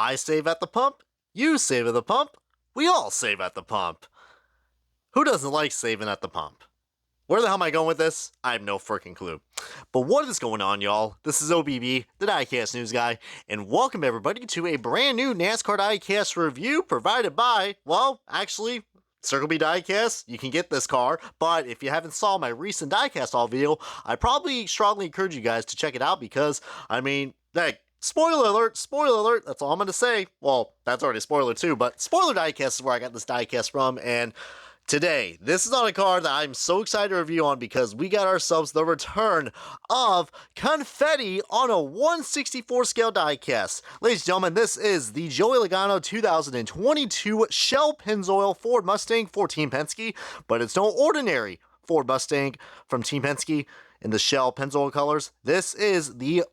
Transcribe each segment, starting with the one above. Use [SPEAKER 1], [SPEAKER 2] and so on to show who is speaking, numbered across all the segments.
[SPEAKER 1] I save at the pump, you save at the pump, we all save at the pump. Who doesn't like saving at the pump? Where the hell am I going with this? I have no freaking clue. But what is going on, y'all? This is OBB, the Diecast News Guy, and welcome everybody to a brand new NASCAR Diecast review provided by, well, actually, Circle B Diecast. You can get this car, but if you haven't saw my recent Diecast haul video, I probably strongly encourage you guys to check it out because, I mean, hey, spoiler alert, that's all I'm going to say. Well, that's already a spoiler too, but spoiler diecast is where I got this diecast from, and today, this is on a car that I'm so excited to review on because we got ourselves the return of confetti on a 1/64 scale diecast. Ladies and gentlemen, this is the Joey Logano 2022 Shell Pennzoil Ford Mustang for Team Penske, but it's no ordinary Ford Mustang from Team Penske in the Shell Pennzoil colors. This is the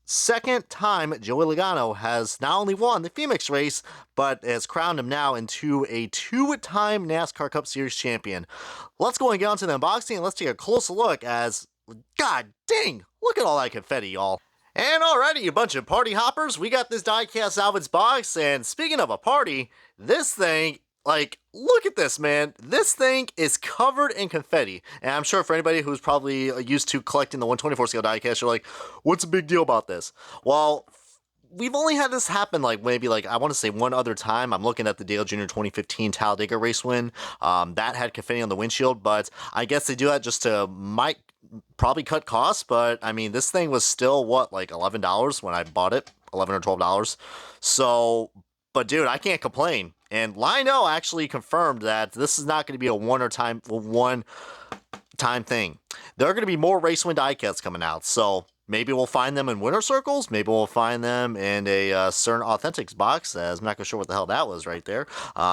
[SPEAKER 1] second time Joey Logano has not only won the Phoenix race, but has crowned him now into a two-time NASCAR Cup Series champion. Let's go and get on to the unboxing and let's take a closer look as, god dang, look at all that confetti, y'all. And alrighty, you bunch of party hoppers, we got this diecast out of its box, and speaking of a party, this thing, like, look at this, man. This thing is covered in confetti. And I'm sure for anybody who's probably used to collecting the 1/24 scale diecast, you're like, what's the big deal about this? Well, we've only had this happen maybe I want to say one other time. I'm looking at the Dale Jr. 2015 Talladega race win. That had confetti on the windshield, but I guess they do that just to probably cut costs. But I mean, this thing was still what, like $11 when I bought it, $11 or $12. So, but dude, I can't complain. And Lionel actually confirmed that this is not going to be a one-time thing. There are going to be more race win diecasts coming out. So maybe we'll find them in winner circles. Maybe we'll find them in a certain Authentics box. As I'm not quite sure what the hell that was right there.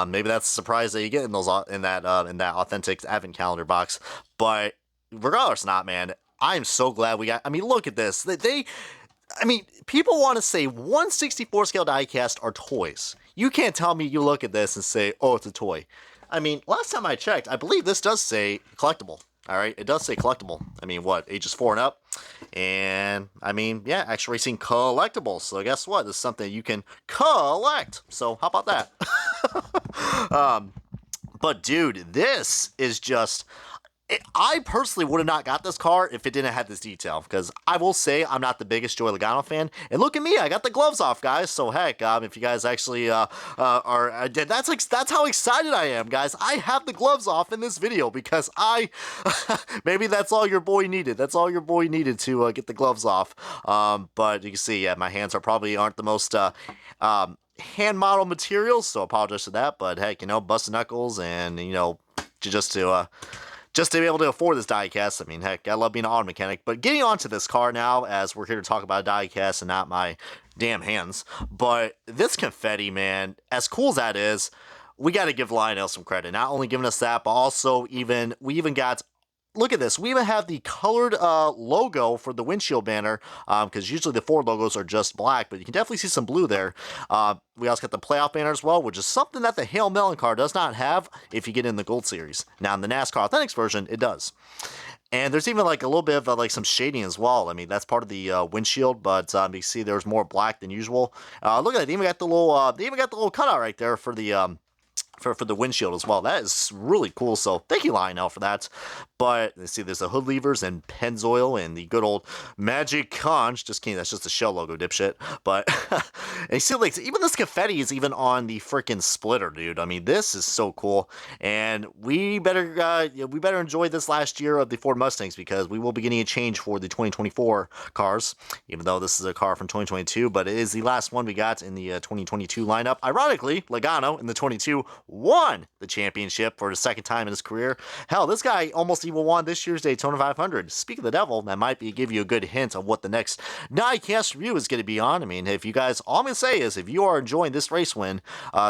[SPEAKER 1] Maybe that's a surprise that you get in that Authentics Advent calendar box. But regardless, not, man. I am so glad we got. I mean, look at this. I mean, people want to say 1/64 scale diecast are toys. You can't tell me you look at this and say, oh, it's a toy. I mean, last time I checked, I believe this does say collectible. All right, it does say collectible. I mean, what, ages 4 and up? And, I mean, yeah, Action Racing collectibles. So guess what? This is something you can collect. So how about that? But, dude, this is just... I personally would have not got this car if it didn't have this detail, because I will say I'm not the biggest Joey Logano fan, and look at me, I got the gloves off, guys. So heck, if you guys actually that's how excited I am, guys. I have the gloves off in this video because maybe that's all your boy needed. That's all your boy needed to get the gloves off. But you can see, yeah, my hands aren't the most hand model materials, so I apologize for that. But heck, busted knuckles, and just to be able to afford this diecast. I mean, heck, I love being an auto mechanic. But getting onto this car now, as we're here to talk about a diecast and not my damn hands. But this confetti, man, as cool as that is, we got to give Lionel some credit. Not only giving us that, but also we even got... Look at this. We even have the colored logo for the windshield banner, because usually the Ford logos are just black, but you can definitely see some blue there. We also got the playoff banner as well, which is something that the Hail Melon car does not have if you get in the Gold Series. Now, in the NASCAR Authentics version, it does. And there's even like a little bit of some shading as well. I mean, that's part of the windshield, but you see there's more black than usual. Look at that. They even got the little cutout right there for the for the windshield as well. That is really cool. So thank you, Lionel, for that. But let's see, there's the hood levers and Pennzoil and the good old Magic Conch. Just kidding, that's just a Shell logo, dipshit. But and you see, like, even this confetti is even on the freaking splitter, dude. I mean, this is so cool. And we better enjoy this last year of the Ford Mustangs, because we will be getting a change for the 2024 cars, even though this is a car from 2022, but it is the last one we got in the 2022 lineup. Ironically, Logano in the 22 won the championship for the second time in his career. Hell, this guy almost even won this year's Daytona 500. Speak of the devil, that might give you a good hint of what the next diecast review is going to be on. I mean, if you guys, all I'm going to say is, if you are enjoying this race win,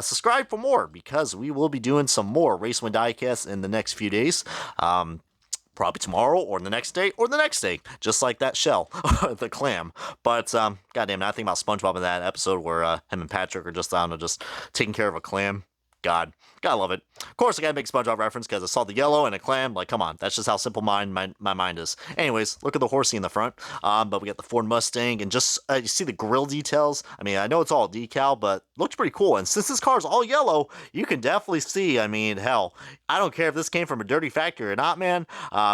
[SPEAKER 1] subscribe for more, because we will be doing some more race win diecasts in the next few days. Probably tomorrow or the next day or the next day, just like that shell, the clam. But goddamn, I think about SpongeBob in that episode where him and Patrick are just, I don't know, just taking care of a clam. God. Gotta love it. Of course, I gotta make SpongeBob reference because I saw the yellow and a clam. Like, come on. That's just how simple my mind is. Anyways, look at the horsey in the front. But we got the Ford Mustang and just, you see the grill details. I mean, I know it's all decal, but looks pretty cool. And since this car is all yellow, you can definitely see, I mean, hell, I don't care if this came from a dirty factory or not, man.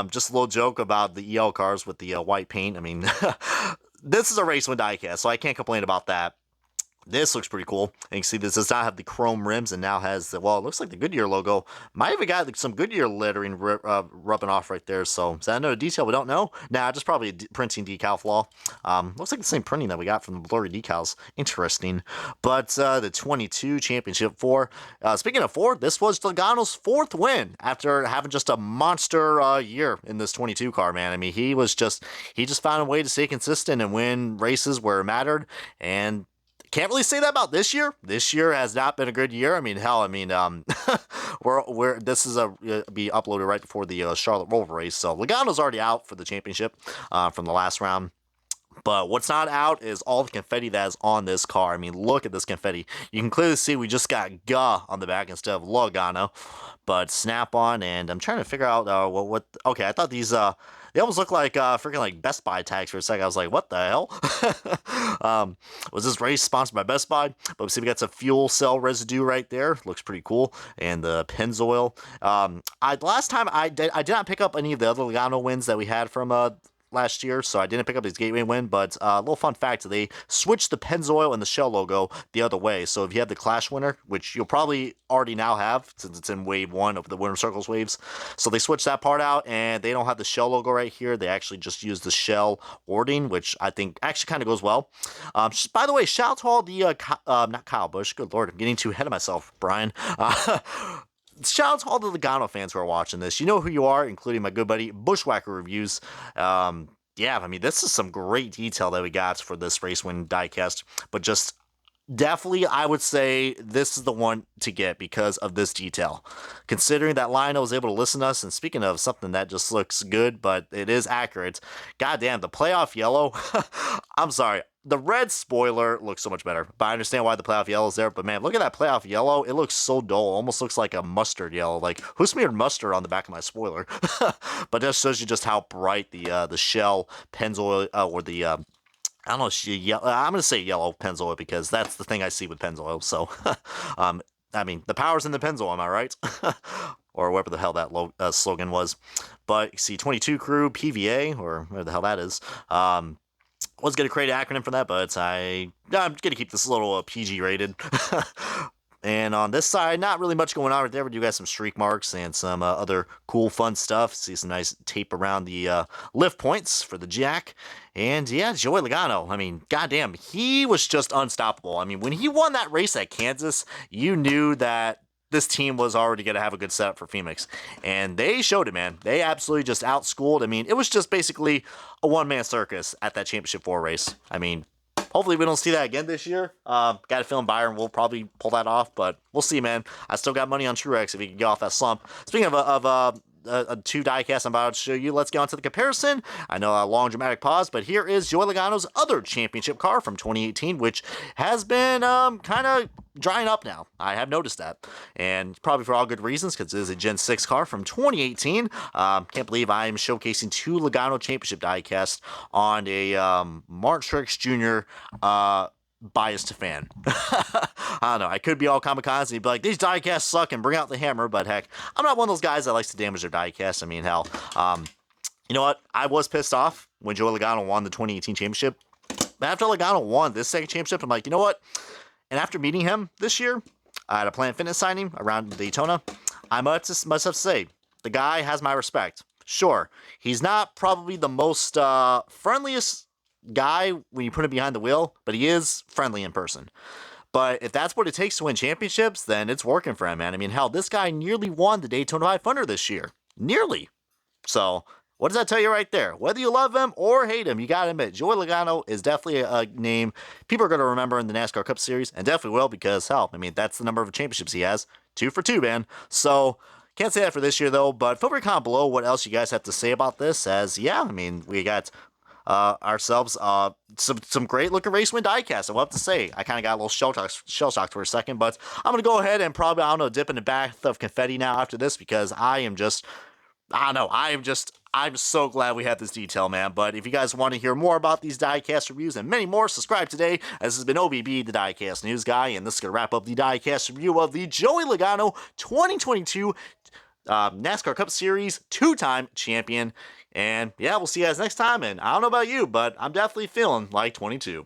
[SPEAKER 1] Just a little joke about the EL cars with the white paint. I mean, this is a race win diecast, so I can't complain about that. This looks pretty cool. And you can see this does not have the chrome rims and now has the, well, it looks like the Goodyear logo. Might even got some Goodyear lettering rubbing off right there. So is that another detail we don't know? Nah, just probably a printing decal flaw. Looks like the same printing that we got from the blurry decals. Interesting. But the 22 Championship 4. Speaking of 4, this was Logano's 4th win after having just a monster year in this 22 car, man. I mean, he just found a way to stay consistent and win races where it mattered. And can't really say that about this year. This year has not been a good year. I mean, hell, this is be uploaded right before the Charlotte Roval race, so Logano's already out for the championship from the last round. But what's not out is all the confetti that is on this car. I mean, look at this confetti. You can clearly see we just got GA on the back instead of Logano. But Snap-on, and I'm trying to figure out what. Okay, I thought these they almost look like freaking like Best Buy tags for a second. I was like, what the hell? Was this race sponsored by Best Buy? But we see we got some fuel cell residue right there. Looks pretty cool. And the Pennzoil. Last time I did not pick up any of the other Logano wins that we had from last year, so I didn't pick up his gateway win, but a little fun fact, they switched the Pennzoil and the Shell logo the other way, so if you have the Clash winner, which you'll probably already now have, since it's in wave 1 of the Winter Circles waves, so they switched that part out, and they don't have the Shell logo right here, they actually just use the Shell wording, which I think actually kind of goes well. By the way, shout out to all the, not Kyle Busch, good lord, I'm getting too ahead of myself, Brian, shout out to all the Logano fans who are watching this. You know who you are, including my good buddy Bushwhacker Reviews. Yeah, I mean, this is some great detail that we got for this race win diecast, but just definitely, I would say this is the one to get because of this detail. Considering that Lionel was able to listen to us, and speaking of something that just looks good, but it is accurate, goddamn, the playoff yellow, I'm sorry, the red spoiler looks so much better, but I understand why the playoff yellow is there, but man, look at that playoff yellow, it looks so dull, almost looks like a mustard yellow, like, who smeared mustard on the back of my spoiler? But that shows you just how bright the Shell Pennzoil, or the, I don't know, I'm going to say yellow Pennzoil because that's the thing I see with Pennzoil, so, I mean, the power's in the Pennzoil, am I right? Or whatever the hell that slogan was. But you see 22 crew, PVA, or whatever the hell that is, was going to create an acronym for that, but I'm going to keep this a little PG rated. And on this side, not really much going on right there, but you got some streak marks and some other cool, fun stuff. See some nice tape around the lift points for the jack. And yeah, Joey Logano, I mean, goddamn, he was just unstoppable. I mean, when he won that race at Kansas, you knew that this team was already going to have a good setup for Phoenix. And they showed it, man. They absolutely just outschooled. I mean, it was just basically a one-man circus at that Championship 4 race. I mean, hopefully we don't see that again this year. Got a feeling Byron will probably pull that off, but we'll see, man. I still got money on Truex if he can get off that slump. Speaking of two diecasts I'm about to show you, let's get on to the comparison. I know a long dramatic pause, but here is Joey Logano's other championship car from 2018, which has been kind of drying up now. I have noticed that, and probably for all good reasons, because it is a Gen 6 car from 2018. Can't believe I am showcasing two Logano championship diecasts on a Martin Truex Jr. Biased fan. I don't know. I could be all kamikaze and be like, these diecasts suck and bring out the hammer, but heck, I'm not one of those guys that likes to damage their diecast. I mean, hell, you know what? I was pissed off when Joey Logano won the 2018 championship. But after Logano won this second championship, I'm like, you know what? And after meeting him this year at a Planet Fitness signing around Daytona, I must have to say, the guy has my respect. Sure, he's not probably the most friendliest guy when you put him behind the wheel, but he is friendly in person. But if that's what it takes to win championships, then it's working for him, man. I mean, hell, this guy nearly won the Daytona 500 this year. Nearly. So, what does that tell you right there? Whether you love him or hate him, you gotta admit, Joey Logano is definitely a name people are going to remember in the NASCAR Cup Series, and definitely will because, hell, I mean, that's the number of championships he has. 2 for 2, man. So, can't say that for this year, though, but feel free to comment below what else you guys have to say about this, as, yeah, I mean, we got ourselves some great looking race win diecast. I will have to say, I kind of got a little shell shocked for a second, but I'm gonna go ahead and probably, I don't know, dip in the bath of confetti now after this, because I don't know, I'm so glad we had this detail, man. But if you guys want to hear more about these diecast reviews and many more, subscribe today. As this has been OBB, the diecast news guy, and this is gonna wrap up the diecast review of the Joey Logano 2022 NASCAR Cup Series two-time champion. And yeah, we'll see you guys next time. And I don't know about you, but I'm definitely feeling like 22.